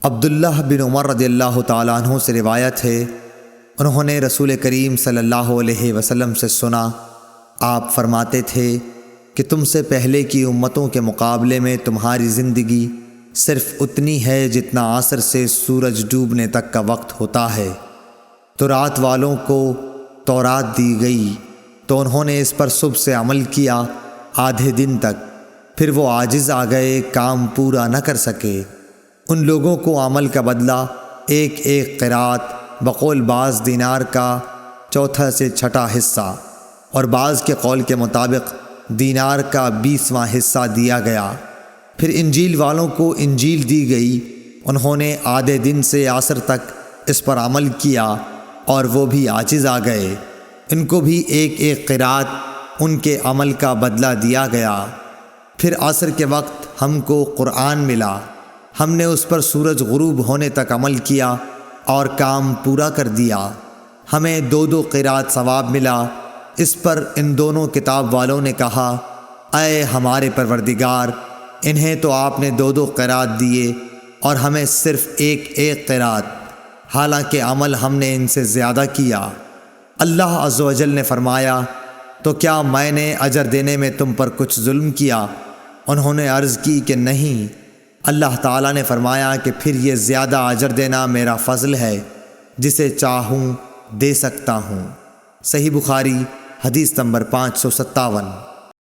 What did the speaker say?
عبداللہ بن عمر رضی اللہ تعالیٰ عنہ سے روایت ہے، انہوں نے رسول کریم صلی اللہ علیہ وسلم سے سنا، آپ فرماتے تھے کہ تم سے پہلے کی امتوں کے مقابلے میں تمہاری زندگی صرف اتنی ہے جتنا عصر سے سورج ڈوبنے تک کا وقت ہوتا ہے۔ تو رات والوں کو تورات دی گئی تو انہوں نے اس پر صبح سے عمل کیا آدھے دن تک، پھر وہ عاجز آ گئے، کام پورا نہ کر سکے۔ ان لوگوں کو عمل کا بدلہ ایک ایک قرات بقول بعض دینار کا چوتھا سے چھٹا حصہ اور بعض کے قول کے مطابق دینار کا 20واں حصہ دیا گیا۔ پھر انجیل والوں کو انجیل دی گئی، انہوں نے آدھے دن سے عصر تک اس پر عمل کیا اور وہ بھی عاجز آ گئے، ان کو بھی ایک ایک قرات ان کے عمل کا بدلہ دیا گیا۔ پھر عصر کے وقت ہم کو قرآن ملا، ہم نے اس پر سورج غروب ہونے تک عمل کیا اور کام پورا کر دیا، ہمیں 2 قرات ثواب ملا۔ اس پر ان دونوں کتاب والوں نے کہا، اے ہمارے پروردگار، انہیں تو آپ نے 2 قرات دیے اور ہمیں صرف ایک ایک قرات، حالانکہ عمل ہم نے ان سے زیادہ کیا۔ اللہ عز و جل نے فرمایا، تو کیا میں نے اجر دینے میں تم پر کچھ ظلم کیا؟ انہوں نے عرض کی کہ نہیں۔ اللہ تعالیٰ نے فرمایا کہ پھر یہ زیادہ اجر دینا میرا فضل ہے، جسے چاہوں دے سکتا ہوں۔ صحیح بخاری حدیث نمبر 557۔